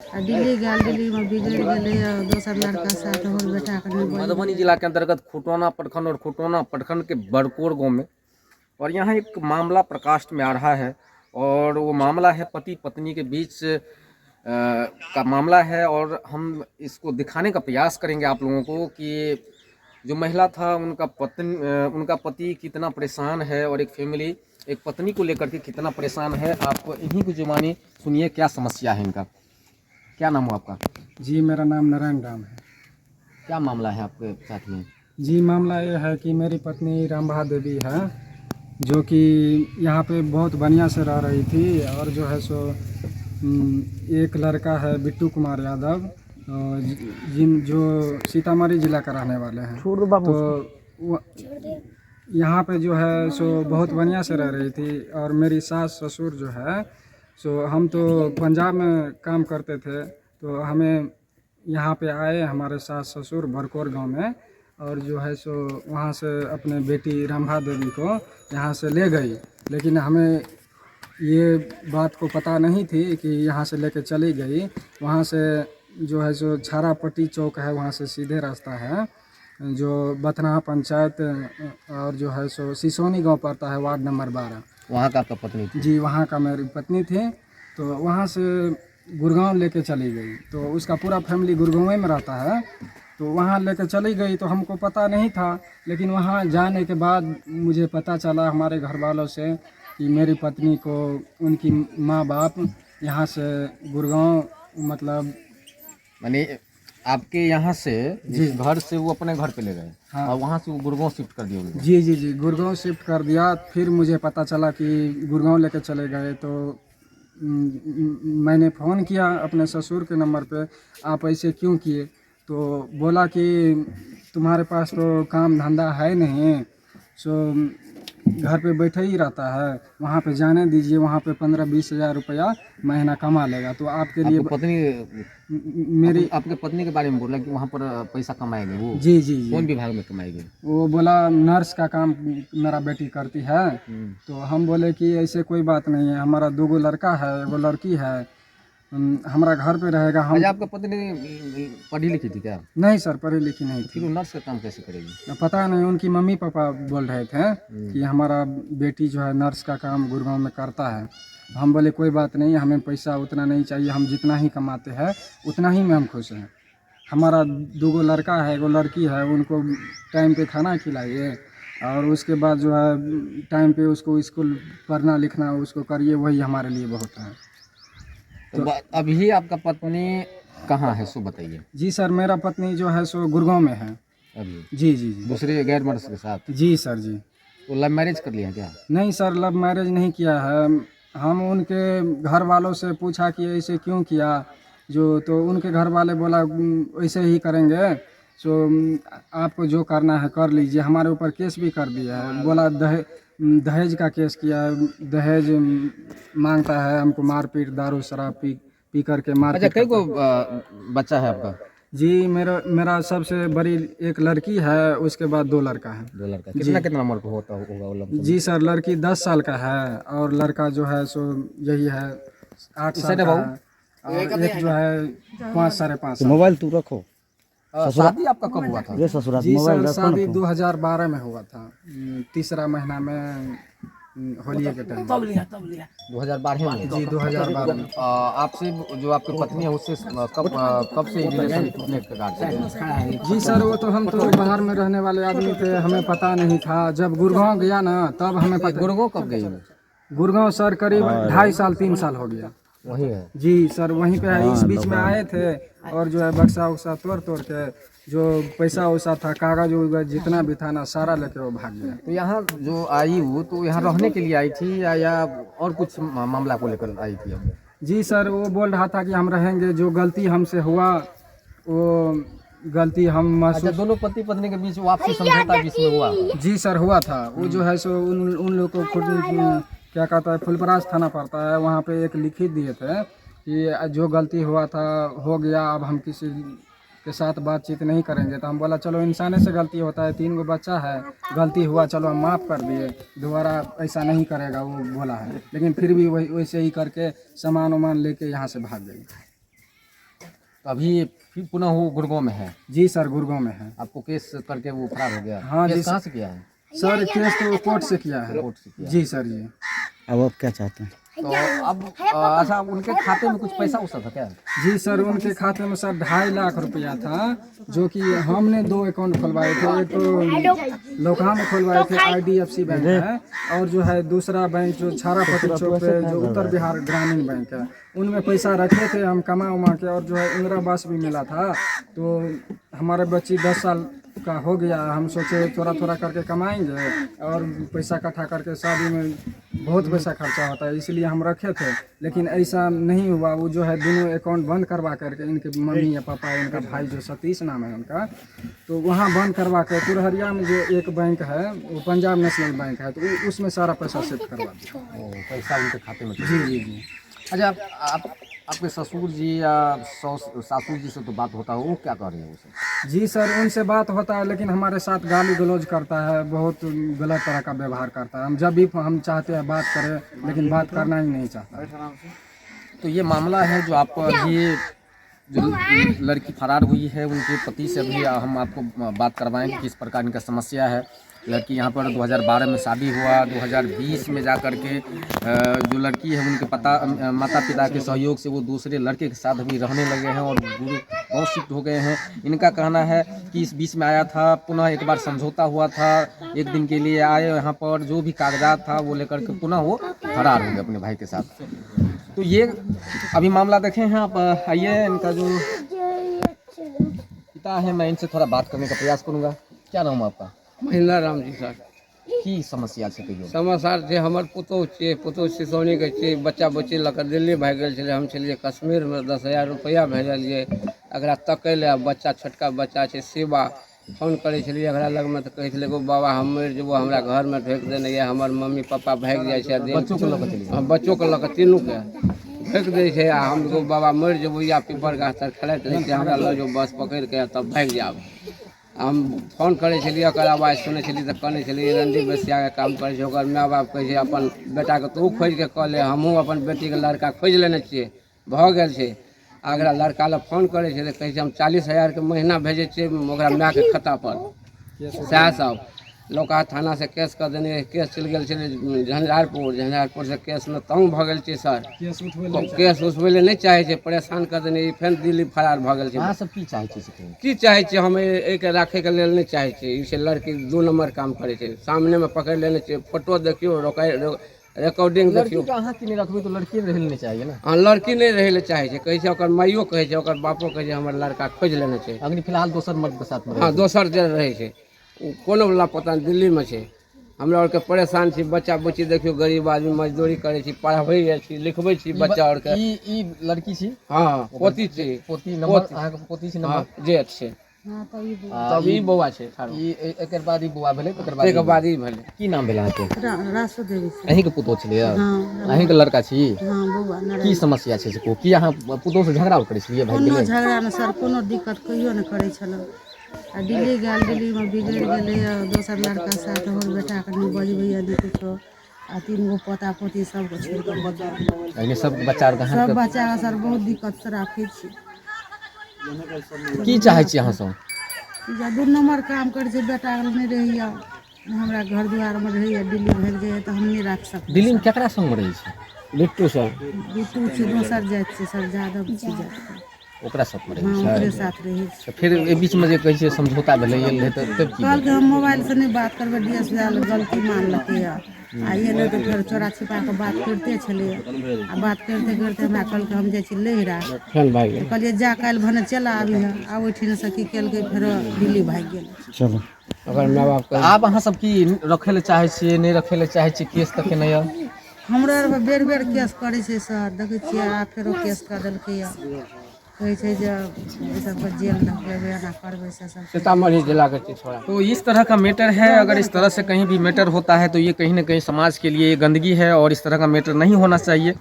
दिल्ली गया, दिल्ली में बिगड़ गए और दोसर लड़का साथ होल बैठा कर मधुबनी जिला के अंतर्गत खुटौना प्रखंड और खुटौना प्रखंड के बड़कोर गांव में, और यहाँ एक मामला प्रकाश में आ रहा है। और वो मामला है पति पत्नी के बीच का मामला है। और हम इसको दिखाने का प्रयास करेंगे आप लोगों को कि जो महिला था उनका पति कितना परेशान है, और एक फैमिली एक पत्नी को लेकर के कितना परेशान है। आप इन्हीं की जुबानी सुनिए क्या समस्या है इनका। क्या नाम हो आपका? जी, मेरा नाम नारायण राम है। क्या मामला है आपके साथ में? जी, मामला ये है कि मेरी पत्नी रामभा देवी है, जो कि यहाँ पे बहुत बढ़िया से रह रही थी। और जो है सो एक लड़का है बिट्टू कुमार यादव, जो सीतामढ़ी जिला का रहने वाले हैं। तो यहाँ पे जो है सो बहुत बढ़िया से रह रही थी। और मेरी सास ससुर जो है सो, हम तो पंजाब में काम करते थे, तो हमें यहाँ पे आए हमारे सास ससुर बड़कोर गांव में। और जो है सो वहाँ से अपने बेटी रामभा देवी को यहाँ से ले गई। लेकिन हमें ये बात को पता नहीं थी कि यहाँ से लेके चली गई। वहाँ से जो है सो छारापट्टी चौक है, वहाँ से सीधे रास्ता है जो बथनाहा पंचायत और जो है सो सिसोनी गांव पड़ता है, वार्ड नंबर 12। वहाँ का आपका पत्नी थी? जी, वहाँ का मेरी पत्नी थी। तो वहाँ से गुड़गांव लेके चली गई। तो उसका पूरा फैमिली गुड़गांव में रहता है, तो वहाँ लेके चली गई। तो हमको पता नहीं था, लेकिन वहाँ जाने के बाद मुझे पता चला हमारे घर वालों से कि मेरी पत्नी को उनकी माँ बाप यहाँ से गुड़गांव, मतलब माने आपके यहाँ से जिस घर से वो अपने घर पे ले गए, हाँ, और वहाँ से वो गुड़गांव शिफ्ट कर दिया उनको? जी जी जी, गुड़गांव शिफ्ट कर दिया। फिर मुझे पता चला कि गुड़गांव लेके चले गए। तो मैंने फ़ोन किया अपने ससुर के नंबर पे, आप ऐसे क्यों किए? तो बोला कि तुम्हारे पास तो काम धंधा है नहीं, सो घर पे बैठे ही रहता है, वहाँ पे जाने दीजिए, वहाँ पे 15-20 हज़ार रुपया महीना कमा लेगा। तो आपके लिए मेरी आपके पत्नी के बारे में बोला कि वहाँ पर पैसा कमाएंगे वो? जी जी जी। कौन विभाग में कमाएंगे? वो बोला नर्स का काम मेरा बेटी करती है। तो हम बोले कि ऐसे कोई बात नहीं है, हमारा 2 लड़का है, एगो लड़की है, हमारा घर पे रहेगा। हम आपका पत्नी पढ़ी लिखी थी क्या? नहीं सर, पढ़ी लिखी नहीं थी। फिर वो नर्स का काम कैसे करेगी? पता नहीं, उनकी मम्मी पापा बोल रहे थे कि हमारा बेटी जो है नर्स का काम गुड़गांव में करता है। हम बोले कोई बात नहीं, हमें पैसा उतना नहीं चाहिए, हम जितना ही कमाते हैं उतना ही में हम खुश हैं। हमारा 2 लड़का है, एगो लड़की है, उनको टाइम पे खाना खिलाइए, और उसके बाद जो है टाइम पे उसको स्कूल पढ़ना लिखना उसको करिए, वही हमारे लिए बहुत है। तो अभी आपका पत्नी कहाँ है सो बताइए? जी सर, मेरा पत्नी जो है सो गुड़गांव में है अभी। जी जी जी। दूसरे गैर मर्द के साथ? जी सर जी। तो लव मैरिज कर लिया क्या? नहीं सर, लव मैरिज नहीं किया है। हम उनके घर वालों से पूछा कि ऐसे क्यों किया, तो उनके घर वाले बोला ऐसे ही करेंगे, सो आपको जो करना है कर लीजिए। हमारे ऊपर केस भी कर दिया है, बोला दहेज का केस किया है, दहेज मांगता है हमको, मारपीट, दारू शराब पी करके मार। अच्छा, कई को बच्चा है आपका? जी, मेरा सबसे बड़ी एक लड़की है, उसके बाद 2 लड़का है। 2 लड़का। कितना उम्र का होगा वो लड़का? जी सर, लड़की 10 साल का है, और लड़का जो है सो यही है 8 साल का है, और एक जो है 5 साढ़े 5 साल। मोबाइल तू रखो। शादी आपका कब हुआ था? जी सर, शादी 2012 में हुआ था, तीसरा महीना में, होली के टाइम। 2012 में? जी 2012 में। आपसे जो आपकी पत्नी है उससे कब से रिलेशन कितने प्रकार से? जी सर, वो तो हम तो बाहर में रहने वाले आदमी थे, हमें पता नहीं था। जब गुड़गांव गया ना तब हमें पता। गुड़गांव कब गई? गुड़गांव सर करीब 2.5 साल 3 साल हो गया। वही है? जी सर, वहीं पे है। इस बीच में आए थे, और जो है बक्सा उक्सा तोड़ के जो पैसा वैसा था, कागज वगैरह जितना भी था ना, सारा लेके वो भाग गया। तो यहाँ जो आई वो तो यहाँ रहने के लिए आई थी या और कुछ मामला को लेकर आई थी? जी सर, वो बोल रहा था कि हम रहेंगे, जो गलती हमसे हुआ वो गलती हम महसूस। अच्छा, दोनों पति पत्नी के बीच आपसी समझौता जिसमें हुआ? जी सर, हुआ था। वो जो है सो उन लोग को खुद क्या कहता है, फुलपरास थाना पड़ता है, वहाँ पे एक लिखित दिए थे कि जो गलती हुआ था हो गया, अब हम किसी के साथ बातचीत नहीं करेंगे। तो हम बोला चलो, इंसाने से गलती होता है, 3 बच्चा है, गलती हुआ, चलो हम माफ़ कर दिए, दोबारा ऐसा नहीं करेगा, वो बोला है। लेकिन फिर भी वही वैसे ही करके सामान वामान लेके यहाँ से भाग गई। तो अभी फिर पुनः वो गुड़गांव में है। जी सर, गुड़गांव में है। आपको केस करके वो फरार हो गया? हाँ जी केस कहाँ से किया है? सर, केस तो कोर्ट से किया है। कोर्ट से किया। जी सर। ये अब आप क्या चाहते हैं? तो अब अच्छा, उनके खाते में कुछ पैसा उसा था क्या? जी सर, उनके खाते में सर 2.5 लाख रुपया था, जो कि हमने 2 अकाउंट खुलवाए थे। एक तो लोकहा में खुलवाए थे, IDFC बैंक है, और जो है दूसरा बैंक जो छारापति चौक पे जो उत्तर बिहार ग्रामीण बैंक है, उनमें पैसा रखे थे हम कमा उमा के। और जो है इंदिरा आवास भी मिला था, तो हमारे बच्ची 10 साल का हो गया। हम सोचे थोड़ा थोड़ा करके कमाएंगे और पैसा इकट्ठा करके शादी में बहुत पैसा खर्चा होता है, इसलिए हम रखे थे। लेकिन ऐसा नहीं हुआ। वो जो है दोनों अकाउंट बंद करवा करके, इनके मम्मी या पापा, इनका भाई जो सतीश नाम है उनका, तो वहाँ बंद करवा के पुरहरिया में जो एक बैंक है, वो पंजाब नेशनल बैंक है, तो उसमें सारा पैसा शिफ्ट करवा दिया। पैसा उनके खाते में? जी जी जी। अच्छा, आपके ससुर जी या सासू जी से तो बात होता है, वो क्या कर रहे हैं उसे? जी सर, उनसे बात होता है, लेकिन हमारे साथ गाली गलौज करता है, बहुत गलत तरह का व्यवहार करता है। हम जब भी हम चाहते हैं बात करें, लेकिन बात करना ही नहीं चाहता। तो ये मामला है जो आपको अभी जो लड़की फरार हुई है, उनके पति से अभी हम आपको बात करवाएंगे किस प्रकार इनका समस्या है। लड़की यहाँ पर 2012 में शादी हुआ, 2020 में जा कर के जो लड़की है उनके माता पिता के सहयोग से वो दूसरे लड़के के साथ अभी रहने लगे हैं और गाँव शिफ्ट हो गए हैं। इनका कहना है कि इस बीच में आया था, पुनः एक बार समझौता हुआ था, एक दिन के लिए आए यहाँ पर, जो भी कागजात था वो लेकर के पुनः वो फरार हो गए अपने भाई के साथ। तो ये अभी मामला देखे हैं आप। आइए, इनका जो पिता है, मैं इनसे थोड़ा बात करने का प्रयास करूँगा। क्या नाम है आपका? महिंद्रा राम जी सर। की समस्या छै? कहियो समाचार छै, हमर पुतौह छियै, पुतौह सिसौनी के छियै, बच्चा बुच्ची लऽ कऽ दिल्ली भागि गेल छलै। हम छलियै कश्मीरमे, 10,000 रुपैआ भेजलियै एकरा तकै लए। बच्चा छोटका बच्चा छै, शिवा। फोन करै छलियै एकरा लगमे तऽ कहै छलै एगो बाबा हम मरि जेबो, हमरा घरमे ढोकि देने यऽ, हमर मम्मी पापा भागि जाइ छै। बच्चों को लऽ कऽ चलिए? बच्चों के लऽ कऽ तीनूके ढोकि दै छै। आ हम एगो बाबा मरि जेबो, या पीपर गाछ तर खेलाइत रहै छै, हमरा लऽ जाउ बस पकड़ि के तब भागि जायब। हम फोन करै छलियै, ओकर आवाज सुनै छलियै तऽ कहने छलियै रंडी बेसियाके काम करै छै। ओकर माय बाप कहै छै अपन बेटाके तू खोजिके कऽ ले, हमहूँ अपन बेटीके लड़का खोजि लेने छियै, भऽ गेल छै। अगला लड़का लए फोन करै छै तऽ कहै छै हम 40,000 के महीना भेजै छियै ओकरा मायके खाता पर। सएह सब लोका थाना से केस कऽ देने, केस चलि गेल छलै झंझारपुर से केसमे तंग भऽ गेल छै सर। केस उठबै लए नहि चाहै छै, परेशान कऽ देने, फेर दिल्ली फरार भऽ गेल छै। अहाँ सब की चाहै छी? की चाहै छियै? हम एहिके राखैके लेल नहि चाहै छियै। ई से लड़की 2 नंबर काम करै छै, सामनेमे पकड़ि लेने छै। फोटो देखियो, रिकॉर्डिंग देखियो। अहाँ की नहीं रखबै तो लड़की रहे नहीं चाहिए ना? हाँ, लड़की नहीं रहे ले चाहे छै। कहै छै ओकर माइयो कहै छै, ओकर बापो कहै छै हमर लड़का खोजि लेने छै। अग्नि फिलहाल दोसर मर्द के साथ में? हाँ, दोसर जे रहै छै, कोनो वाला पता नहीं, दिल्ली में छै। हमरा आरके परेशान छी, बच्चा बुच्ची देखियो, गरीब आदमी मजदूरी करै छी, पढ़बै छी, लिखबै छी बच्चा आरके। ई लड़की छी? हाँ, पोती छी। पोती नंबर अहाँ के पोती छी? नंबर जेठ छै। हाँ, तब ई बौआ छै। एकर बाद ई बौआ भेलै, तकर एकर बाद ई भेलै। की नाम भेलै अहाँके? रासो देवी से। अहीं के पुतौह छलियै? हाँ, अहीं के लड़का छी? हाँ बउआ की समस्या छै से की अहाँ पुतौह से झगड़ा करै छलियै? भाई कोनो गेलै? झगड़ा में सर कोनो दिक्कत कहियो नहीं करे छल। आ दिल्ली गेल, दिल्ली में बिगड़ गेलै, दोसर लड़का साथ हमर बेटा के नहीं बजबैया नहीं कुछो। आ 3 गो पोता पोती सबके छोड़ के बच्चा एहिमे सब बच्चा आर कहाँ? सब बच्चा के सर बहुत दिक्कत से राखै छी। की चाहै छी अहाँ सब? जे 2 नंबर काम करे छै, बेटा के नहीं रहैया, हमरा घर द्वार में रहैया, दिल्ली भेज जाइए तो हम नहीं राख सकते। दिल्ली में केकरा संग रहै छै? बिट्टू सर। बिट्टू छी, दोसर जाति छै सर, यादव छी जाति। ओकरा साथ में हाँ, रहै ओकरे छै? साथ रहै छै। तो फिर ए बीच में जे कहै छै समझौता भेलै ये तब की? कहलकै हम मोबाइल से नहीं बात करबै, DSL गलती मानलकै आ ये नहीं तो फिर चोरा छिपा के बात करते छलै। आ बात करते करते हमरा कहलकै हम जाइ छी लहिरा। कहलिए जा काल्हि भने चला आबी है। आ ओहिठिन से की केलकै फिर दिल्ली भागि गेल। चलो ओकर माय बाप आब अहाँ सब की रखे ले चाहे छियै, नहीं रखे ले चाहे छियै? केस तक नहीं है? हमरा आर बेर बेर केस करे छै सर, देखै छियै आ फेरो केस कऽ देलकै या। कहै छै जे ई सबके जेल लगेबै, एना करबै से सब। सीतामढ़ी जिला के छै छोड़ा। तो इस तरह का मैटर है। अगर इस तरह से कहीं भी मैटर होता है तो ये कहीं ना कहीं समाज के लिए गंदगी है और इस तरह का मैटर नहीं होना चाहिए।